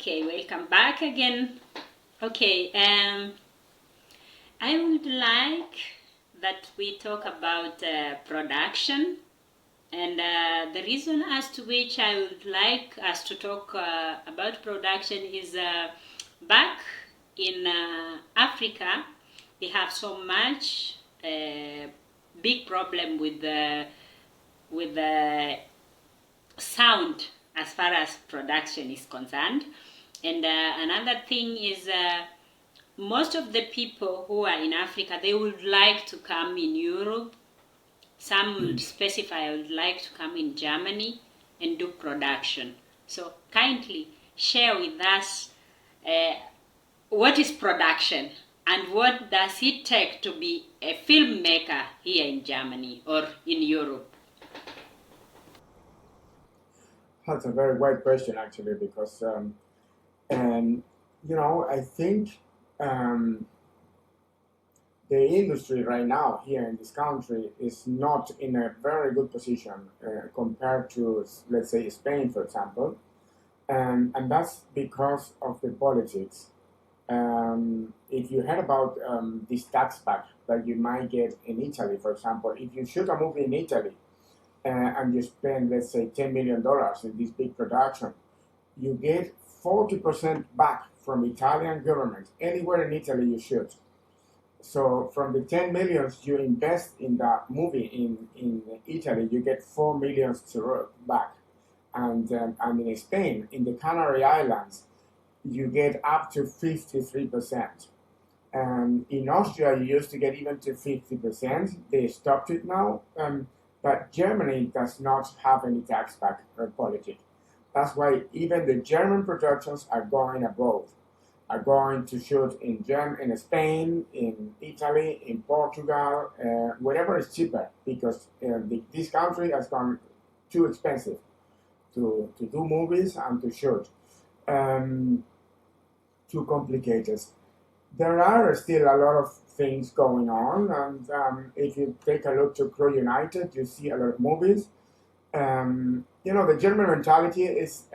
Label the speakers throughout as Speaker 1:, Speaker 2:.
Speaker 1: Okay, welcome back again. Okay, I would like that we talk about production, and the reason as to which I would like us to talk about production is back in Africa, they have so much big problem with the sound as far as production is concerned. And another thing is most of the people who are in Africa, they would like to come in Europe. Some would specify, I would like to come in Germany and do production. So kindly share with us what is production and what does it take to be a filmmaker here in Germany or in Europe.
Speaker 2: That's a very wide question, actually, because, and I think um, the industry right now here in this country is not in a very good position compared to, let's say, Spain, for example, and that's because of the politics. If you heard about this tax back that you might get in Italy, for example, if you shoot a movie in Italy and you spend, let's say, $10 million in this big production, you get 40% back from Italian government anywhere in Italy you shoot. So from the 10 millions you invest in that movie in Italy, you get 4 millions back. And in Spain, in the Canary Islands, you get up to 53%. And in Austria, you used to get even to 50%. They stopped it now. But Germany does not have any tax back policy. That's why even the German productions are going abroad, are going to shoot in Spain, in Italy, in Portugal, wherever is cheaper, because this country has gone too expensive to do movies and to shoot. Um, Too complicated. There are still a lot of things going on, and if you take a look to Crew United, you see a lot of movies. The German mentality is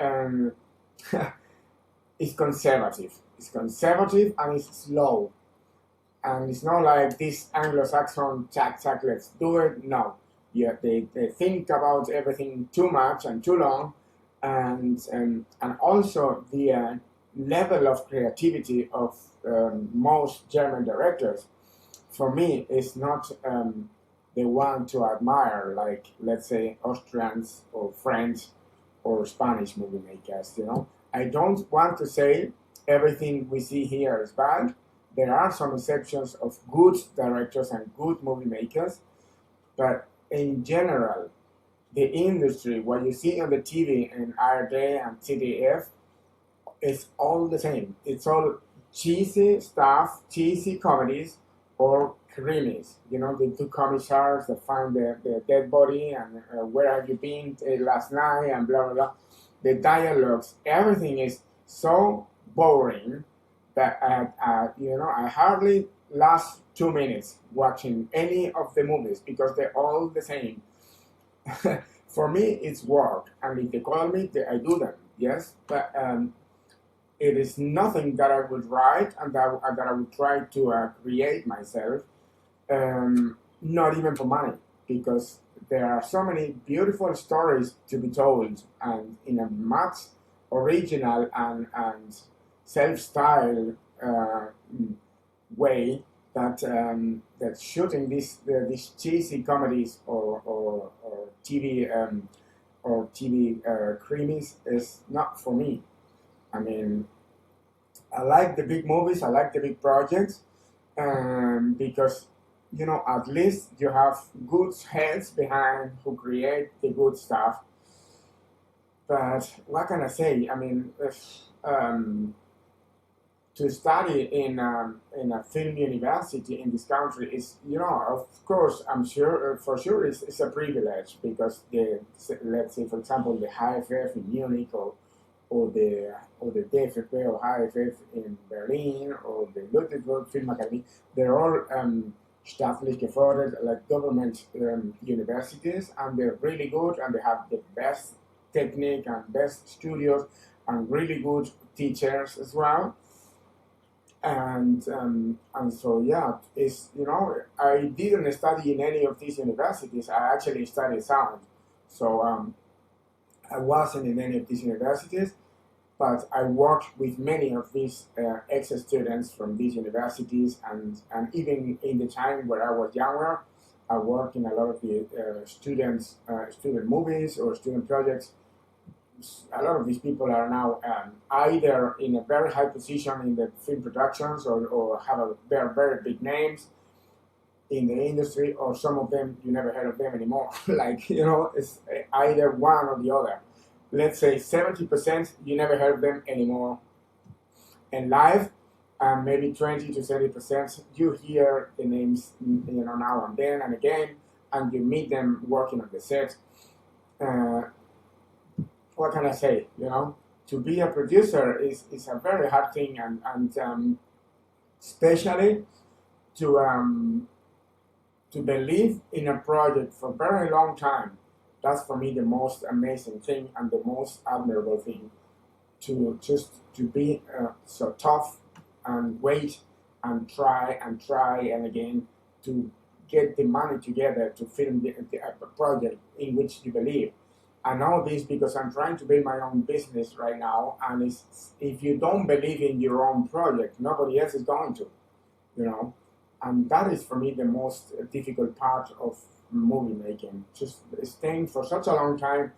Speaker 2: conservative. It's conservative and it's slow, and it's not like this Anglo-Saxon tack, let's do it. No, yeah, they think about everything too much and too long, and also the level of creativity of most German directors, for me, is not the one to admire, like, let's say, Austrians or French or Spanish movie makers. I don't want to say everything we see here is bad. There are some exceptions of good directors and good movie makers, but in general, the industry, what you see on the TV in ARD and CDF, is all the same. It's all cheesy stuff, cheesy comedies or crimes. The two commissars that find the dead body and where have you been last night and blah, blah, blah. The dialogues, everything is so boring that I hardly last 2 minutes watching any of the movies because they're all the same. For me, it's work, and if they call me, I do them. Yes, but it is nothing that I would write and that I would try to create myself, not even for money, because there are so many beautiful stories to be told, and in a much original and self-styled way that shooting these cheesy comedies or TV creamies is not for me. I mean, I like the big movies, I like the big projects, because at least you have good heads behind who create the good stuff. But what can I say? I mean, if to study in a film university in this country is, of course, I'm sure, for sure, it's a privilege, because let's say, for example, the HFF in Munich, or the DFP or HFF in Berlin, or the Ludwig Film Academy, they're all staatlich gefördert, like government universities, and they're really good, and they have the best technique and best studios, and really good teachers as well. And so yeah, it's, I didn't study in any of these universities. I actually studied sound, so I wasn't in any of these universities, but I worked with many of these ex-students from these universities, and even in the time where I was younger, I worked in a lot of the student movies or student projects. A lot of these people are now either in a very high position in the film productions, or have very, very big names in the industry, or some of them you never heard of them anymore. Like, it's either one or the other. Let's say 70% you never heard of them anymore in live, and maybe 20 to 30% you hear the names, now and then and again, and you meet them working on the set. Uh, what can I say? To be a producer is a very hard thing, and especially to believe in a project for a very long time. That's for me the most amazing thing and the most admirable thing. To be so tough and wait and try and again to get the money together to film the project in which you believe. I know this because I'm trying to build my own business right now, and if you don't believe in your own project, nobody else is going to, and that is for me the most difficult part of movie making. Just staying for such a long time,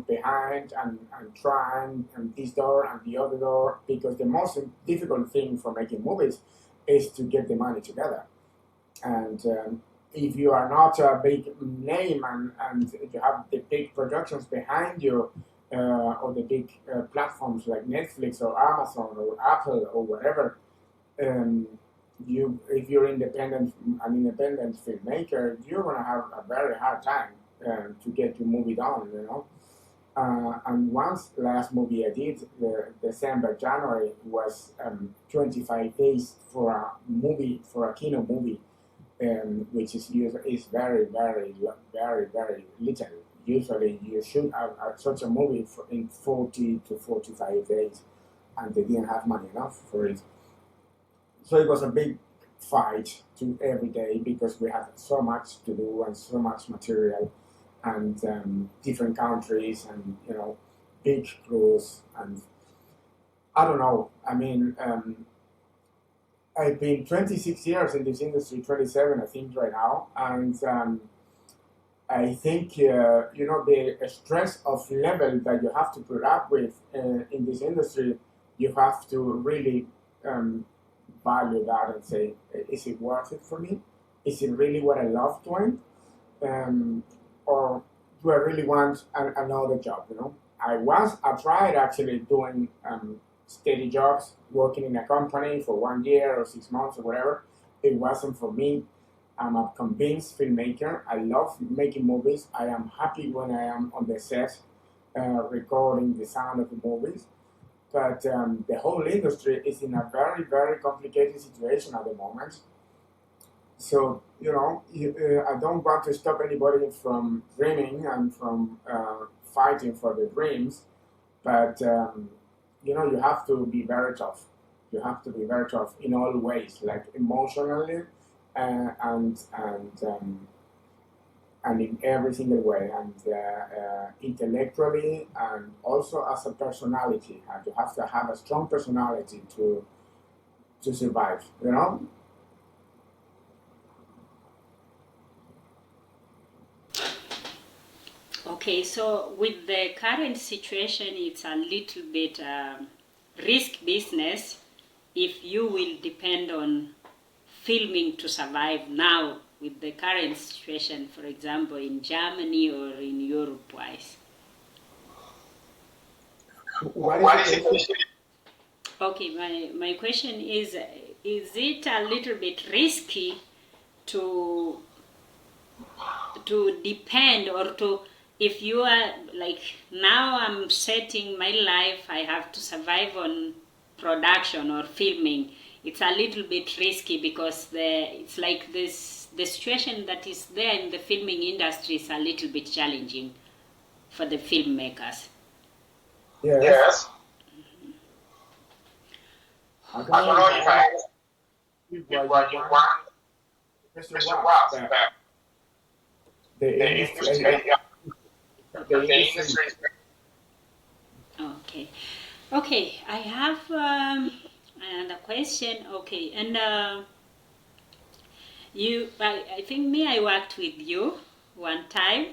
Speaker 2: behind and trying and this door and the other door, because the most difficult thing for making movies is to get the money together. And if you are not a big name and you have the big productions behind you, or the big platforms like Netflix or Amazon or Apple or whatever, if you're an independent filmmaker, you're gonna have a very hard time to get your movie done. And once last movie I did, December, January, was 25 days for a kino movie, which is very, very, very, very little. Usually, you should have such a movie in 40 to 45 days, and they didn't have money enough for it. So it was a big fight to every day, because we had so much to do and so much material, and different countries, and big crews, and I don't know. I mean, I've been 26 years in this industry, 27 I think right now, and I think the stress of level that you have to put up with in this industry, you have to really value that and say, is it worth it for me? Is it really what I love doing? Or do I really want another job? I tried actually doing steady jobs, working in a company for 1 year or 6 months or whatever. It wasn't for me. I'm a convinced filmmaker. I love making movies. I am happy when I am on the set, recording the sound of the movies. But the whole industry is in a very, very complicated situation at the moment. So, I don't want to stop anybody from dreaming and from fighting for their dreams, but, you have to be very tough. You have to be very tough in all ways, like emotionally, and in every single way, and intellectually, and also as a personality. And you have to have a strong personality to survive.
Speaker 1: Okay, so with the current situation, it's a little bit risk business if you will depend on filming to survive now with the current situation, for example, in Germany or in Europe-wise.
Speaker 2: What is the question?
Speaker 1: Okay, my question is it a little bit risky to depend, or to, if you are like, now I'm setting my life, I have to survive on production or filming, it's a little bit risky, because it's like the situation that is there in the filming industry is a little bit challenging for the filmmakers.
Speaker 2: Yes.
Speaker 3: Yes.
Speaker 2: I don't
Speaker 3: I
Speaker 2: know
Speaker 3: don't
Speaker 2: if
Speaker 3: know if
Speaker 2: I
Speaker 3: I
Speaker 2: if
Speaker 3: if
Speaker 2: what you
Speaker 3: what you
Speaker 2: want
Speaker 3: want
Speaker 2: the question
Speaker 3: question
Speaker 2: was
Speaker 3: was
Speaker 2: that
Speaker 3: that
Speaker 2: the
Speaker 3: the
Speaker 2: industry,
Speaker 3: industry,
Speaker 2: the
Speaker 3: the
Speaker 2: industry.
Speaker 3: industry.
Speaker 1: Okay. Okay, I have another question. Okay, and I think I worked with you one time,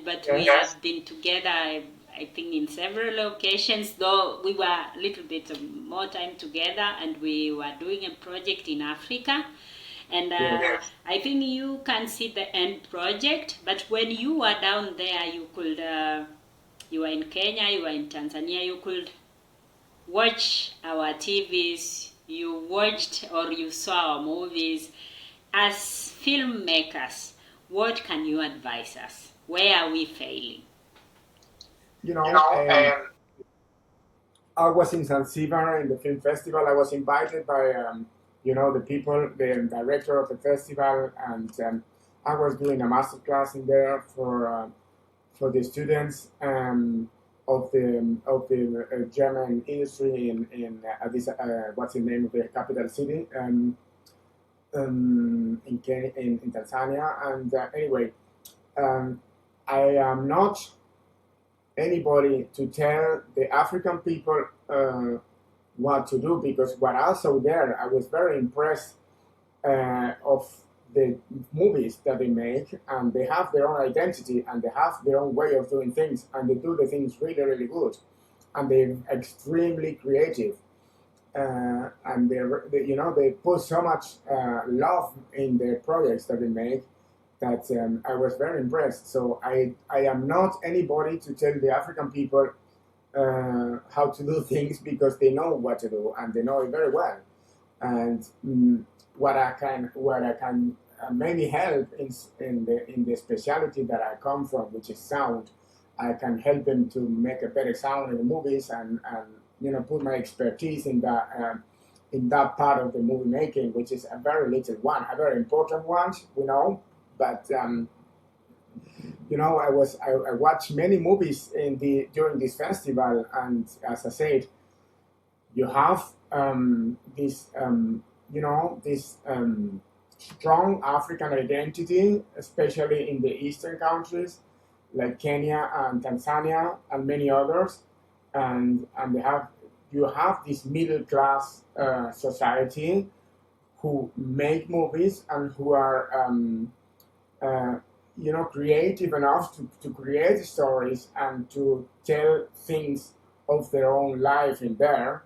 Speaker 1: but we
Speaker 2: Yes.
Speaker 3: Yes.
Speaker 1: have been together. I think in several occasions, though we were a little bit more time together, and we were doing a project in Africa. And
Speaker 2: Yes.
Speaker 3: Yes.
Speaker 1: I think you can see the end project, but when you were down there, you were in Kenya, you were in Tanzania, you could watch our TVs, you watched or you saw our movies. As filmmakers, what can you advise us? Where are we failing?
Speaker 2: You
Speaker 3: You
Speaker 2: know,
Speaker 3: know,
Speaker 2: I was in Zanzibar in the film festival. I was invited by, the people, the director of the festival, and I was doing a master class in there for the students of the German industry in this what's the name of the capital city in Tanzania. And anyway, um, I am not anybody to tell the African people what to do, because when I saw there, I was very impressed of the movies that they make, and they have their own identity and they have their own way of doing things, and they do the things really, really good, and they're extremely creative. And they put so much love in the projects that they make that I was very impressed. So I am not anybody to tell the African people how to do things, because they know what to do and they know it very well. And what I can maybe help in the specialty that I come from, which is sound. I can help them to make a better sound in the movies, and put my expertise in that part of the movie making, which is a very little one, a very important one, but I watched many movies during this festival, and as I said, you have this strong African identity, especially in the eastern countries like Kenya and Tanzania and many others, and you have this middle class society who make movies and who are uh, creative enough to create stories and to tell things of their own life in there.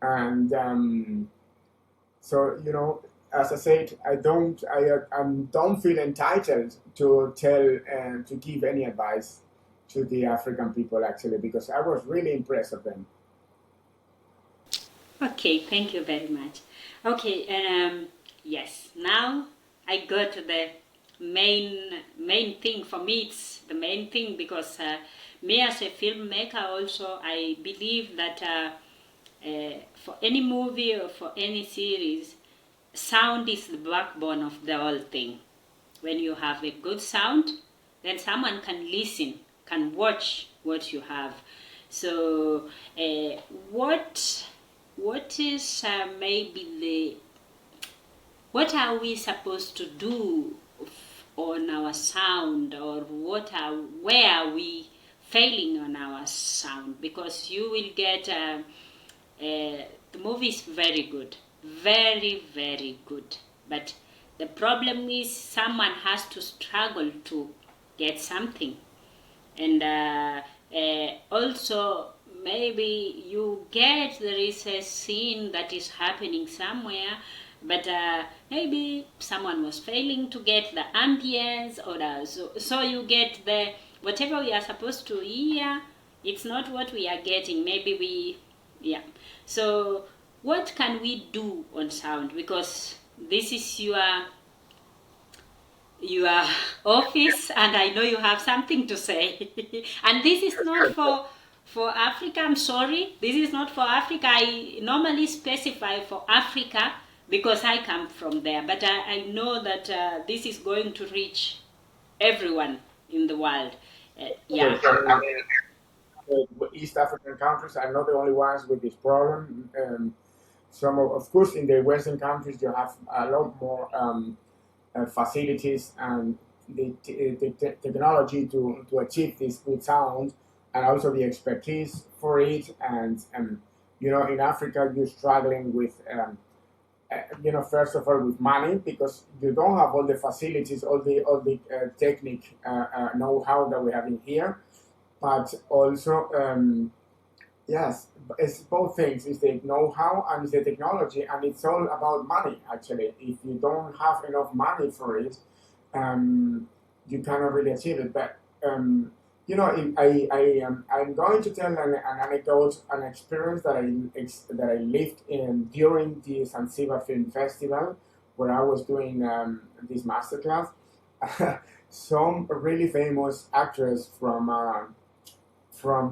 Speaker 2: And so, as I said, I don't feel entitled to to give any advice to the African people, actually, because I was really impressed of them.
Speaker 1: Okay, thank you very much. Okay, and yes, now I go to the main thing. For me, it's the main thing because me as a filmmaker also, I believe that for any movie or for any series, sound is the backbone of the whole thing. When you have a good sound, then someone can listen, can watch what you have. So, what is maybe what are we supposed to do on our sound, or where are we failing on our sound? Because you will get the movie is very good, very, very good, but the problem is someone has to struggle to get something. And also maybe you get there is a scene that is happening somewhere, but maybe someone was failing to get the ambience, or so you get the whatever we are supposed to hear, it's not what we are getting. Maybe yeah. So what can we do on sound? Because this is your office, and I know you have something to say. And this is not for Africa. I'm sorry, this is not for Africa. I normally specify for Africa because I come from there, but I know that this is going to reach everyone in the world. Yeah.
Speaker 2: Sure. I mean, East African countries are not the only ones with this problem. Of course, in the Western countries, you have a lot more facilities and the technology to achieve this good sound, and also the expertise for it. And in Africa, you're struggling with first of all with money, because you don't have all the facilities, all the technique know-how that we have in here, but also yes, it's both things. It's the know-how and it's the technology, and it's all about money. Actually, if you don't have enough money for it, you cannot really achieve it. But I'm going to tell an anecdote, an experience that I lived in during the Zanzibar Film Festival, where I was doing this masterclass. Some really famous actors from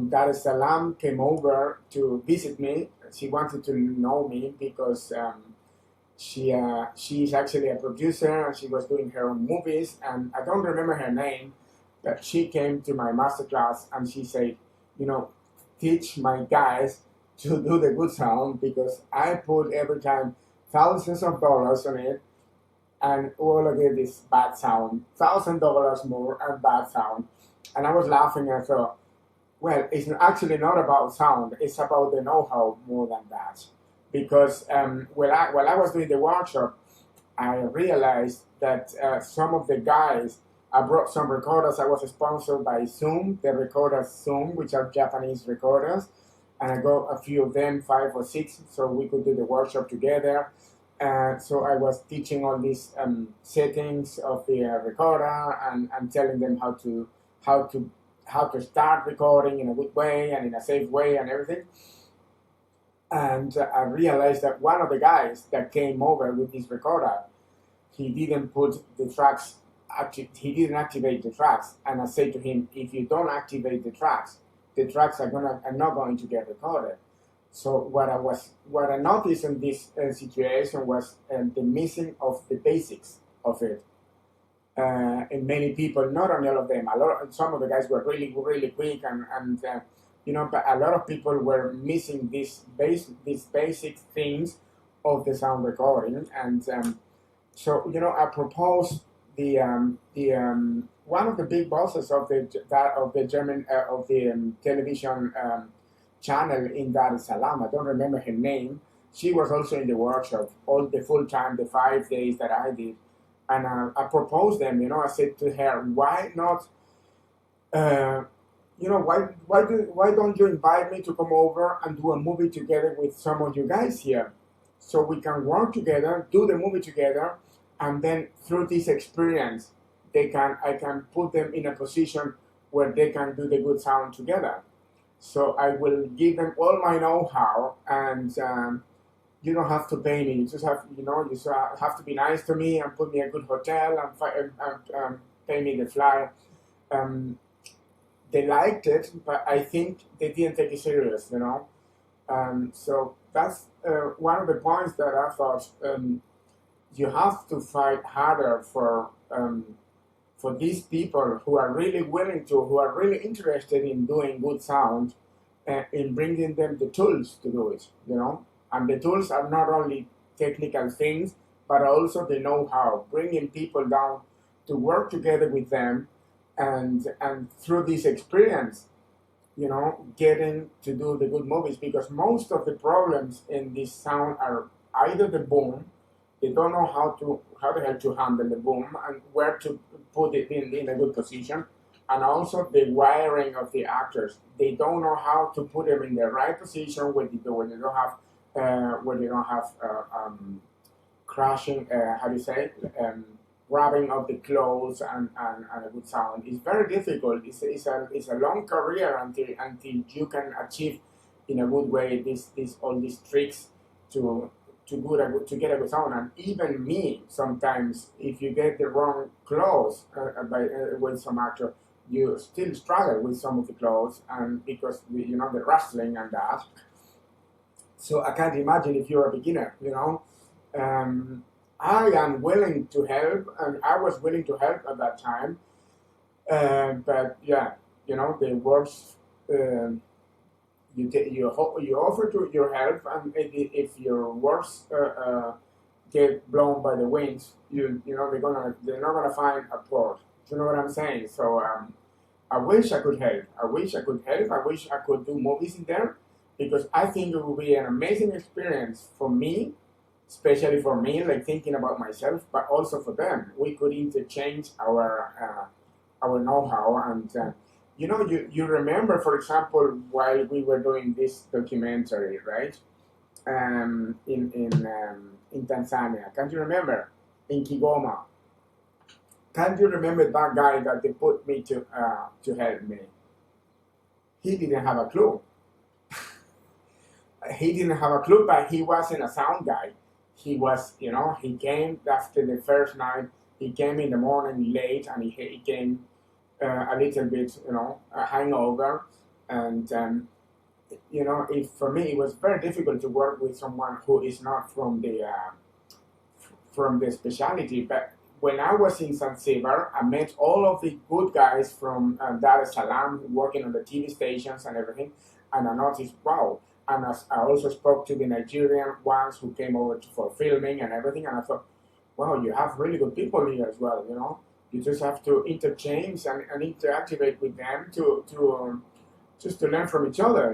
Speaker 2: Dar es Salaam came over to visit me. She wanted to know me because she's actually a producer and she was doing her own movies. And I don't remember her name, but she came to my masterclass and she said, teach my guys to do the good sound, because I put every time thousands of dollars on it, and all of it is bad sound, $1,000 more and bad sound. And I was laughing and I thought, well, it's actually not about sound. It's about the know-how more than that. Because while I was doing the workshop, I realized that some of the guys, I brought some recorders. I was sponsored by Zoom, the recorders Zoom, which are Japanese recorders. And I got a few of them, 5 or 6, so we could do the workshop together. So I was teaching all these settings of the recorder and telling them how to start recording in a good way and in a safe way and everything. And I realized that one of the guys that came over with this recorder, he didn't put the tracks, he didn't activate the tracks. And I said to him, if you don't activate the tracks are not going to get recorded. So what I noticed in this situation was the missing of the basics of it. And many people, not only all of them, some of the guys were really, really quick, and but a lot of people were missing these basic things of the sound recording. And so I proposed the one of the big bosses of the German television channel in Dar es Salaam. I don't remember her name. She was also in the workshop all the full time, the 5 days that I did. And I proposed them, I said to her, why not, why don't you invite me to come over and do a movie together with some of you guys here? So we can work together, do the movie together, and then through this experience, I can put them in a position where they can do the good sound together. So I will give them all my know-how, and you don't have to pay me. You just have to be nice to me and put me a good hotel and pay me the flight. They liked it, but I think they didn't take it serious, So that's one of the points that I thought you have to fight harder for these people who are really willing to, who are really interested in doing good sound, in bringing them the tools to do it, And the tools are not only technical things, but also the know-how, bringing people down to work together with them, and through this experience, getting to do the good movies. Because most of the problems in this sound are either the boom, they don't know how the hell to handle the boom and where to put it in a good position, and also the wiring of the actors. They don't know how to put them in the right position when they don't have crashing, grabbing of the clothes and a good sound. It's very difficult. It's a long career until you can achieve in a good way all these tricks to get a good sound. And even me, sometimes, if you get the wrong clothes with some actor, you still struggle with some of the clothes, and because the wrestling and that. So I can't imagine if you're a beginner, I am willing to help, and I was willing to help at that time. But yeah, the worst you offer to your help, and if your works get blown by the winds, they're not gonna find a port. You know what I'm saying? So I wish I could help. I wish I could help. I wish I could do movies in there, because I think it would be an amazing experience for me, especially for me, like thinking about myself, but also for them. We could interchange our know-how, and you remember, for example, while we were doing this documentary, right? In Tanzania, can you remember in Kigoma? Can you remember that guy that they put me to help me? He didn't have a clue. He didn't have a clue, but he wasn't a sound guy. He was, he came after the first night. He came in the morning late, and he came a little bit, a hangover. And, if for me, it was very difficult to work with someone who is not from the specialty. But when I was in Zanzibar, I met all of the good guys from Dar es Salaam working on the TV stations and everything. And I noticed, wow. And I also spoke to the Nigerian ones who came over for filming and everything. And I thought, wow, you have really good people here as well, You just have to interchange and interactivate with them to just to learn from each other,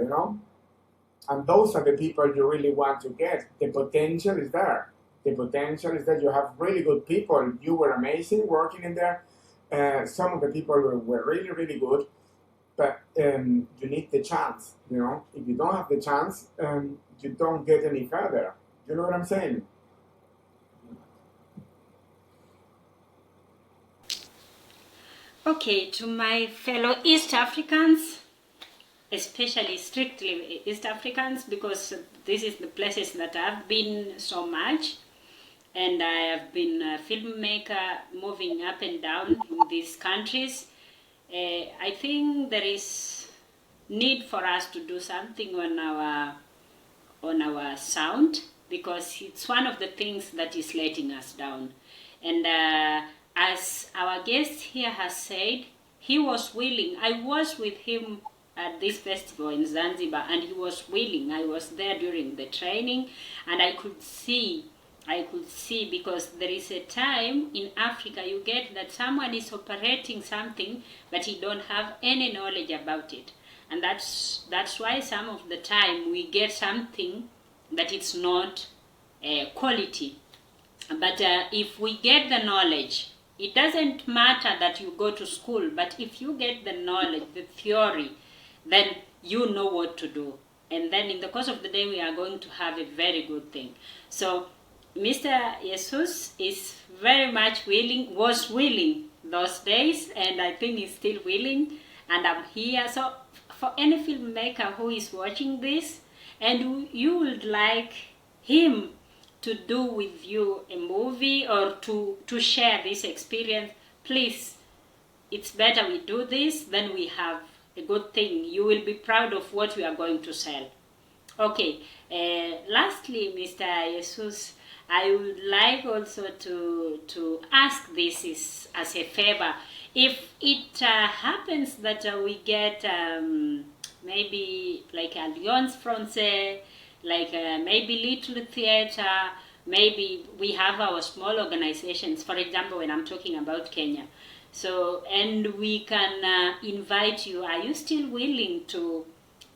Speaker 2: And those are the people you really want to get. The potential is there. The potential is that you have really good people. You were amazing working in there. Some of the people were really, really good. But you need the chance, If you don't have the chance, you don't get any further. You know what I'm saying?
Speaker 1: Okay, to my fellow East Africans, especially strictly East Africans, because this is the places that I've been so much, and I have been a filmmaker moving up and down in these countries. I think there is need for us to do something on our sound, because it's one of the things that is letting us down. And as our guest here has said, he was willing. I was with him at this festival in Zanzibar, and he was willing. I was there during the training, and I could see, because there is a time in Africa you get that someone is operating something, but he don't have any knowledge about it. And that's why some of the time we get something that it's not quality. But if we get the knowledge, it doesn't matter that you go to school, but if you get the knowledge, the theory, then you know what to do. And then in the course of the day, we are going to have a very good thing. So Mr. Jesus is very much willing, was willing those days, and I think he's still willing, and I'm here. So for any filmmaker who is watching this, and you would like him to do with you a movie or to share this experience, please, it's better we do this, then we have a good thing. You will be proud of what we are going to sell. Okay, lastly, Mr. Jesus, I would like also to ask this as a favor. If it happens that we get maybe like Alliance Française, like maybe Little Theatre, maybe we have our small organizations, for example, when I'm talking about Kenya. So, and we can invite you. Are you still willing to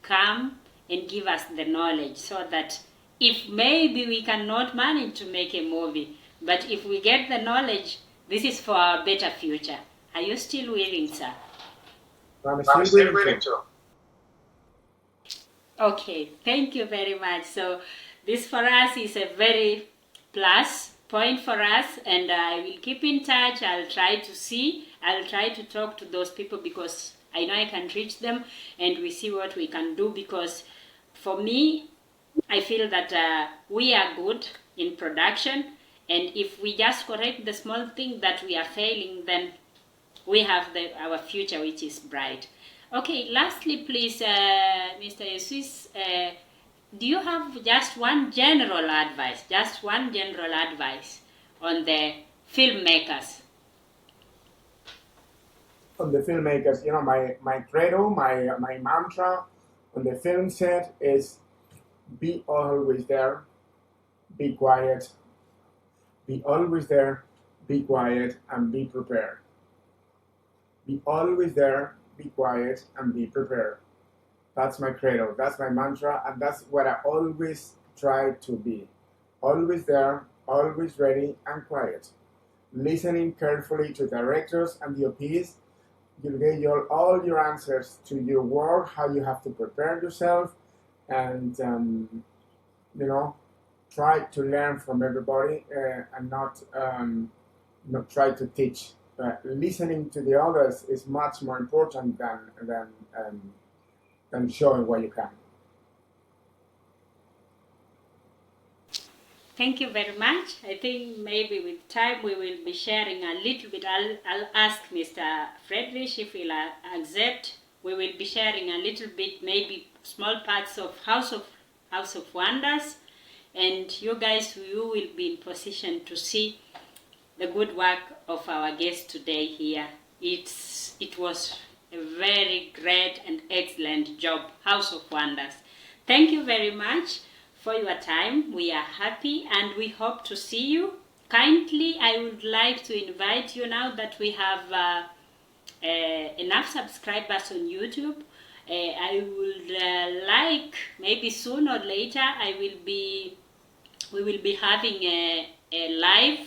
Speaker 1: come and give us the knowledge, so that if maybe we cannot manage to make a movie, but if we get the knowledge, this is for our better future. Are you still willing, sir?
Speaker 2: I'm still willing to.
Speaker 1: Okay, thank you very much. So this for us is a very plus point for us, and I will keep in touch. I'll try to talk to those people, because I know I can reach them, and we see what we can do, because for me, I feel that we are good in production, and if we just correct the small thing that we are failing, then we have our future, which is bright. Okay, lastly, please, Mr. Jesus, do you have just one general advice on the filmmakers?
Speaker 2: On the filmmakers, my credo, my mantra, on the film set is be always there, be quiet, be always there, be quiet, and be prepared. Be always there, be quiet, and be prepared. That's my credo, that's my mantra, and that's what I always try to be. Always there, always ready, and quiet. Listening carefully to directors and DOPs, you'll get all your answers to your work, how you have to prepare yourself, and try to learn from everybody and not try to teach. Listening to the others is much more important than showing what you can.
Speaker 1: Thank you very much. I think maybe with time we will be sharing a little bit. I'll ask Mr. Friedrich if he'll accept. We will be sharing a little bit, maybe small parts of House of Wonders, and you guys, you will be in position to see the good work of our guest today here. It was a very great and excellent job, House of Wonders. Thank you very much for your time. We are happy and we hope to see you. Kindly, I would like to invite you, now that we have enough subscribers on YouTube. I would like, maybe sooner or later, we will be having a live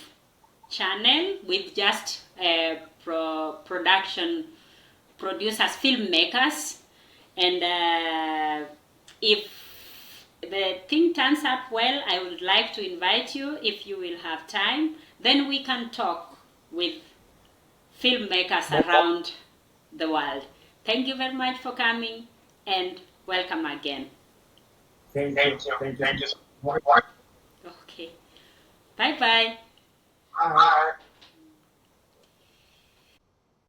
Speaker 1: channel with just production producers, filmmakers, and if the thing turns up well, I would like to invite you, if you will have time, then we can talk with filmmakers around the world. Thank you very much for coming and welcome again.
Speaker 2: Thank you.
Speaker 1: Okay. Bye-bye.
Speaker 2: Bye.